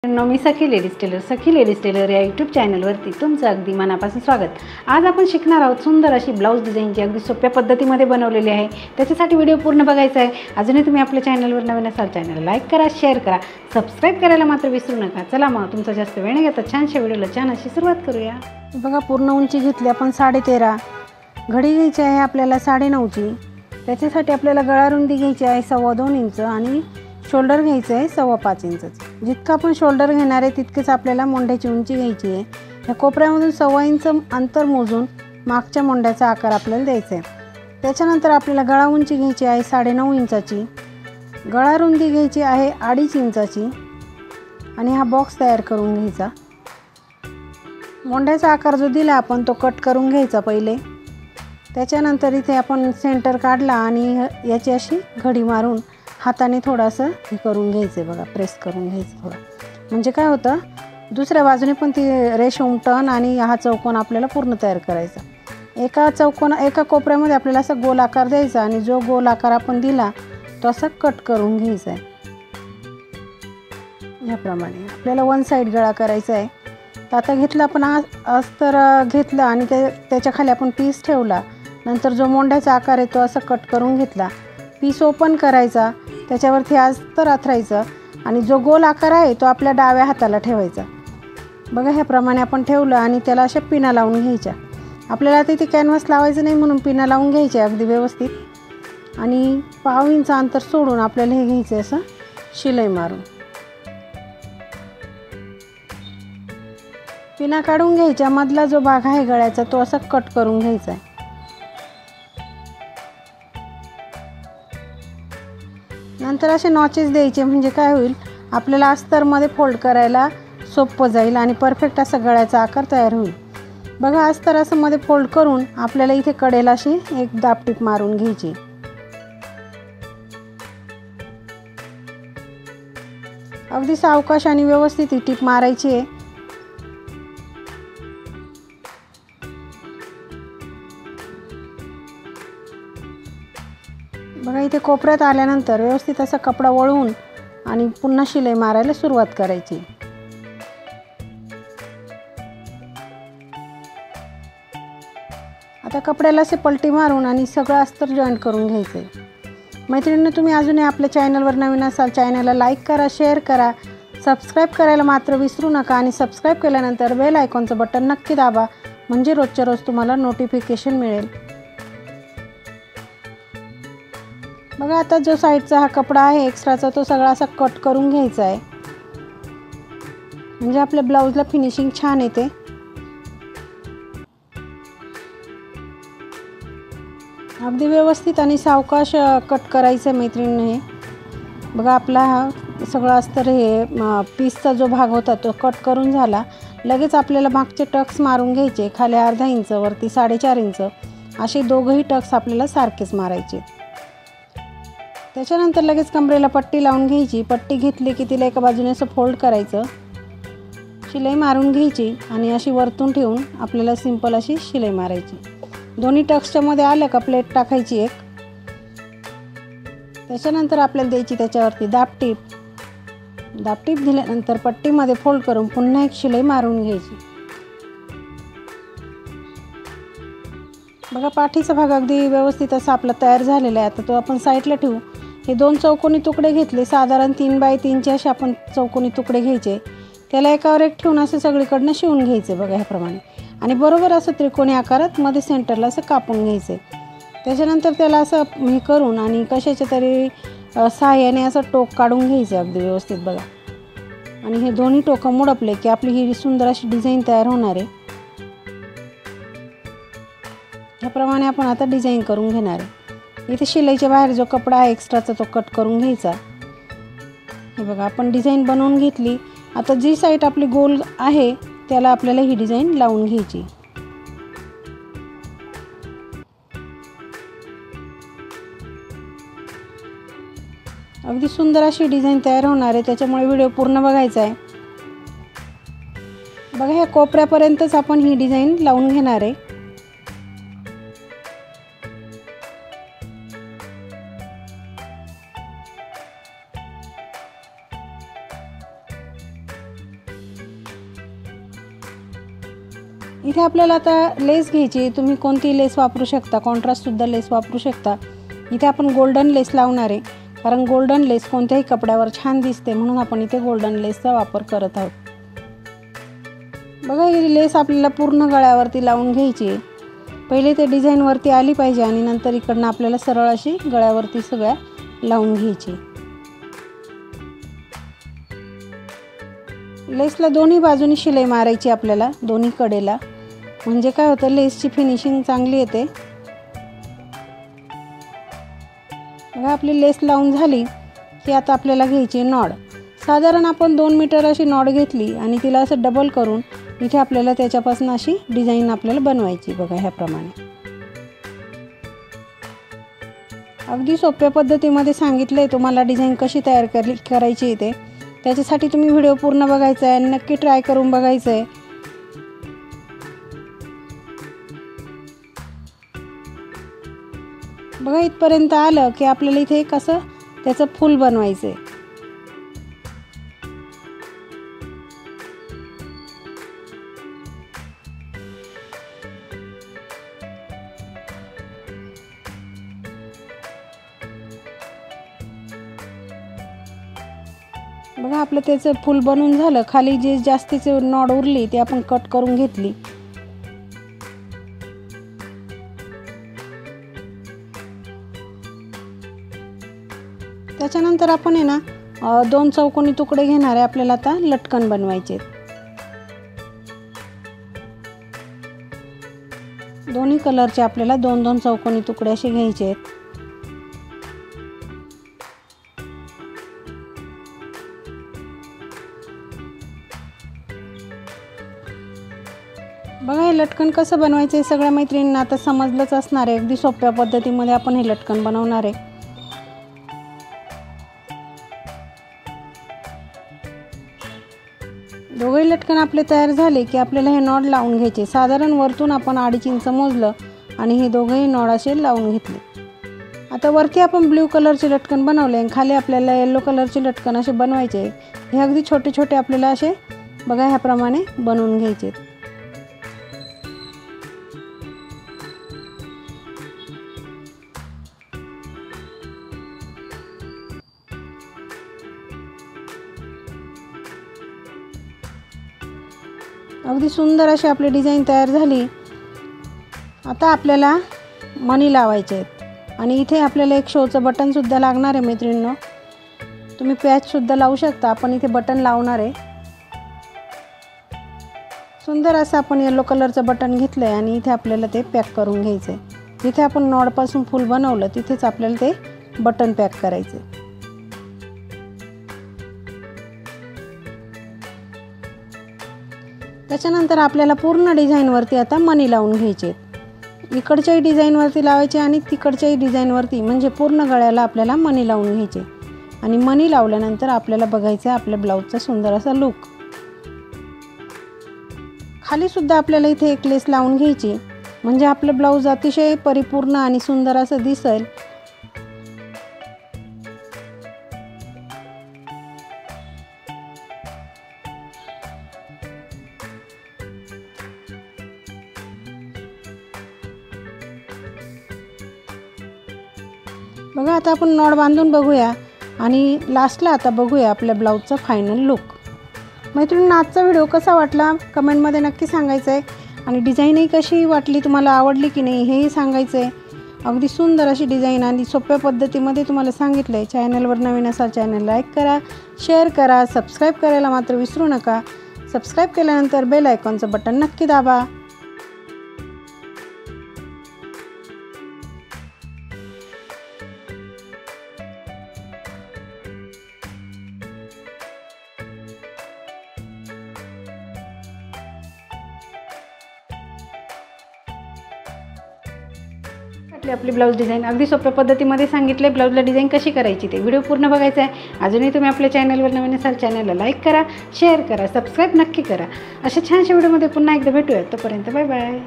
मी सखी ladies tailor या YouTube चॅनलवरती तुमचं अगदी मनापासून स्वागत। आज आपण शिकणार आहोत सुंदर अशी ब्लाऊज डिझाईन जी अगदी सोप्या पद्धतीमध्ये बनवलेली आहे। त्याच्यासाठी व्हिडिओ पूर्ण बघायचा आहे। अजूनही तुम्ही आपल्या चॅनलवर नवीन असाल चॅनलला लाईक करा, शेअर करा, सबस्क्राईब करायला मात्र विसरू नका। चला मग तुमचा जास्त वेळ न घेता छानशा व्हिडिओला छान अशी सुरुवात करूया। बघा, पूर्ण उंची घेतली आपण 13.5, घडी घ्यायची आहे आपल्याला 9.5ची। त्याच्यासाठी आपल्याला गळा रुंदी घ्यायची आहे 2.25 इंच आणि शोल्डर घ्यायचं आहे 5.25 इंच। जितका आपण शोल्डर घेणार आहे तितकेच आपल्याला मोंढ्याची उंची घ्यायची आहे। या कोपऱ्यामधून 1.25 इंच अंतर मोजून मागच्या मोंढ्याचा आकार आपल्याला द्यायचा आहे। त्याच्यानंतर आपल्याला गळा उंची घ्यायची आहे 9.5 इंचाची, गळा रुंदी घ्यायची आहे 2.5 इंचाची आणि हा बॉक्स तयार करून घ्यायचा। मोंढ्याचा आकार जो दिला आपण तो कट करून घ्यायचा पहिले। त्याच्यानंतर इथे आपण सेंटर काढला आणि याची अशी घडी मारून हाताने थोडंसं हे करून घ्यायचं, बघा प्रेस करून घ्यायचं थोडं, म्हणजे काय होतं दुसऱ्या बाजूने पण ती रेष उमटन आणि हा चौकोन आपल्याला पूर्ण तयार करायचा। एका कोपऱ्यामध्ये आपल्याला असा गोल आकार द्यायचा आणि जो गोल आकार आपण दिला तो असा कट करून घ्यायचा आहे। याप्रमाणे आपल्याला वन साईड गळा करायचा आहे। तर आता घेतलं आपण अस्तर घेतलं आणि त्याच्या खाली आपण पीस ठेवला। नंतर जो मोंढ्याचा आकार आहे तो असा कट करून घेतला, पीस ओपन करायचा, त्याच्यावरती अस्तर आथरायचं आणि जो गोल आकार आहे तो आपल्या डाव्या हाताला ठेवायचा। बघा, ह्याप्रमाणे आपण ठेवलं आणि त्याला अशा पिना लावून घ्यायच्या। आपल्याला तिथे कॅनव्हास लावायचं नाही म्हणून पिना लावून घ्यायचे अगदी व्यवस्थित आणि 1.5 इंच अंतर सोडून आपल्याला हे घ्यायचं असं शिलाई मारून। पिना काढून घ्यायच्या, मधला जो भाग आहे गळ्याचा तो असा कट करून घ्यायचा आहे। नंतर असे नॉचेस द्यायचे, म्हणजे काय होईल आपल्याला अस्तरमध्ये फोल्ड करायला सोपं जाईल आणि परफेक्ट असा गळ्याचा आकार तयार होईल। बघा, अस्तर असं मध्ये फोल्ड करून आपल्याला इथे कडेला अशी एक दाबटीप मारून घ्यायची। अगदी सावकाश आणि व्यवस्थित ही टीप मारायची आहे। बघा, इथे कोपऱ्यात आल्यानंतर व्यवस्थित असा कपडा वळवून आणि पुन्हा शिलाई मारायला सुरुवात करायची। आता कपड्याला असे पलटी मारून आणि सगळं अस्तर जॉईंट करून घ्यायचं आहे। मैत्रिणींनो, तुम्ही अजूनही आपल्या चॅनलवर नवीन असाल चॅनलला लाईक करा, शेअर करा, सबस्क्राईब करायला मात्र विसरू नका आणि सबस्क्राईब केल्यानंतर बेल आयकॉनचं बटन नक्की दाबा, म्हणजे रोजच्या रोज तुम्हाला नोटिफिकेशन मिळेल। बघा, आता जो साईडचा हा कपडा आहे एक्स्ट्राचा तो सगळा असा कट करून घ्यायचा आहे, म्हणजे आपल्या ब्लाऊजला फिनिशिंग छान येते। अगदी व्यवस्थित आणि सावकाश कट करायचं आहे मैत्रिणींनो। हे बघा, आपला हा सगळा अस्तर हे पीसचा जो भाग होता तो कट करून झाला। लगेच आपल्याला मागचे टक्स मारून घ्यायचे, खाली 1/2 इंच वरती 4.5 इंच असे दोघंही टक्स आपल्याला सारखेच मारायचे। त्याच्यानंतर लगेच कमरेला पट्टी लावून घ्यायची। पट्टी घेतली की तिला एका बाजूने असं फोल्ड करायचं, शिलाई मारून घ्यायची आणि अशी वरतून ठेवून आपल्याला सिंपल अशी शिलाई मारायची। दोन्ही टक्सच्या मध्ये आलं का प्लेट टाकायची एक। त्याच्यानंतर आपल्याला द्यायची त्याच्यावरती दाबटीप दिल्यानंतर पट्टीमध्ये फोल्ड करून पुन्हा एक शिलाई मारून घ्यायची। बघा, पाठीचा भाग अगदी व्यवस्थित असा आपला तयार झालेला आहे। आता तो आपण साईडला ठेवू। हे 2 चौकोनी तुकडे घेतले, साधारण 3x3चे असे आपण चौकोनी तुकडे घ्यायचे, त्याला एकावर एक ठेवून असं सगळीकडनं शिवून घ्यायचं। बघा, ह्याप्रमाणे आणि बरोबर असं त्रिकोणी आकारात मध्ये सेंटरला असं कापून घ्यायचं। त्याच्यानंतर त्याला असं हे करून आणि कशाच्या तरी सहाय्याने असं टोक काढून घ्यायचं अगदी व्यवस्थित। बघा, आणि हे दोन्ही टोकं मुडपले की आपली ही सुंदर अशी डिझाईन तयार होणार आहे। ह्याप्रमाणे आपण आता डिझाईन करून घेणार आहे। इथे शिलाईच्या बाहेर जो कपडा आहे एक्स्ट्राचा तो कट करून घ्यायचा। हे बघा, आपण डिझाईन बनवून घेतली। आता जी साईड आपली गोल आहे त्याला आपल्याला ही डिझाईन लावून घ्यायची। अगदी सुंदर अशी डिझाईन तयार होणार आहे, त्याच्यामुळे व्हिडिओ पूर्ण बघायचा आहे। बघा, ह्या कोपऱ्यापर्यंतच आपण ही डिझाईन लावून घेणार आहे। इथे आपल्याला आता लेस घ्यायची, तुम्ही कोणती लेस वापरू शकता, कॉन्ट्रास्टसुद्धा लेस वापरू शकता। इथे आपण गोल्डन लेस लावणार आहे, कारण गोल्डन लेस कोणत्याही कपड्यावर छान दिसते, म्हणून आपण इथे गोल्डन लेसचा वापर करत आहोत। बघा ही लेस आपल्याला पूर्ण गळ्यावरती लावून घ्यायची आहे। पहिले ते डिझाईनवरती आली पाहिजे आणि नंतर इकडनं आपल्याला सरळ अशी गळ्यावरती सगळ्या लावून घ्यायची। लेसला दोन्ही बाजूनी शिलाई मारायची आपल्याला, दोन्ही कडेला, म्हणजे काय होतं लेसची फिनिशिंग चांगली येते। बघा आपली लेस लावून झाली की आता आपल्याला घ्यायची नॉड। साधारण आपण 2 मीटर अशी नॉड घेतली आणि तिला असं डबल करून इथे आपल्याला त्याच्यापासून अशी डिझाईन आपल्याला बनवायची। बघा ह्याप्रमाणे अगदी सोप्या पद्धतीमध्ये सांगितलं आहे तुम्हाला डिझाईन कशी तयार करायची आहे ते। त्याच्यासाठी तुम्ही व्हिडिओ पूर्ण बघायचा आहे, नक्की ट्राय करून बघायचं आहे। बघा इथपर्यंत आलं की आपल्याला इथे कसं त्याचं फूल बनवायचं आहे। बघा आपलं त्याचं फूल बनवून झालं, खाली जे जास्तीचे नॉड उरली ते आपण कट करून घेतली। त्याच्यानंतर आपण आहे ना 2 चौकोनी तुकडे घेणार आहे, आपल्याला आता लटकन बनवायचे। दोन्ही कलरचे आपल्याला 2-2 चौकोनी तुकडे असे घ्यायचे आहेत। बघा हे लटकन कसं बनवायचं आहे सगळ्या मैत्रिणींना आता समजलंच असणार आहे। अगदी सोप्या पद्धतीमध्ये आपण हे लटकन बनवणार आहे। दोघे लटकन आपले तयार झाले की आपल्याला हे नॉड लावून घ्यायचे। साधारण वरतून आपण 2.5 इंच मोजलं आणि हे दोघेही नॉड असे लावून घेतले। आता वरती आपण ब्ल्यू कलरचे लटकन बनवले आणि खाली आपल्याला येलो कलरचे लटकन असे बनवायचे। हे अगदी छोटे छोटे आपल्याला असे बघा ह्याप्रमाणे बनवून घ्यायचे। अगदी सुंदर अशी आपली डिझाईन तयार झाली। आता आपल्याला मणी लावायचे आहेत आणि इथे आपल्याला एक शोचं बटनसुद्धा लागणार आहे मैत्रिणींनो, तुम्ही पॅचसुद्धा लावू शकता। आपण इथे बटन लावणार आहे। सुंदर असं आपण येलो कलरचं बटन घेतलं आहे आणि इथे आपल्याला ते पॅक करून घ्यायचं आहे। जिथे आपण नॉडपासून फूल बनवलं तिथेच आपल्याला ते बटन पॅक करायचं आहे। त्याच्यानंतर आपल्याला पूर्ण डिझाईनवरती आता मणी लावून घ्यायचे। इकडच्याही डिझाईनवरती लावायचे आणि तिकडच्याही डिझाईनवरती, म्हणजे पूर्ण गळ्याला आपल्याला मणी लावून घ्यायचे। आणि मणी लावल्यानंतर आपल्याला बघायचं आहे आपल्या ब्लाऊजचा सुंदर असा लुक। खाली सुद्धा आपल्याला इथे एक लेस लावून घ्यायची, म्हणजे आपलं ब्लाऊज अतिशय परिपूर्ण आणि सुंदर असं दिसेल। बघा आता आपण नॉड बांधून बघूया आणि लास्टला आता बघूया आपल्या ब्लाऊजचा फायनल लुक। मैत्रिणींनो आजचा व्हिडिओ कसा वाटला कमेंटमध्ये नक्की सांगायचं आहे आणि डिझाईनही कशी वाटली, तुम्हाला आवडली की नाही हेही सांगायचं आहे। अगदी सुंदर अशी डिझाईन आणि सोप्या पद्धतीमध्ये तुम्हाला सांगितलं आहे। चॅनलवर नवीन असाल चॅनल लाईक करा, शेअर करा, सबस्क्राईब करायला मात्र विसरू नका। सबस्क्राईब केल्यानंतर बेल आयकॉनचं बटन नक्की दाबा। आपली ब्लाऊज डिझाईन अगदी सोप्या पद्धतीमध्ये सांगितले। ब्लाऊजला डिझाईन कशी करायची ते व्हिडिओ पूर्ण बघायचा आहे। अजूनही तुम्ही आपल्या चॅनलवर नवीन असाल चॅनलला लाईक करा, शेअर करा, सबस्क्राईब नक्की करा। अशा छानशा व्हिडिओमध्ये पुन्हा एकदा भेटूया, तोपर्यंत बाय बाय।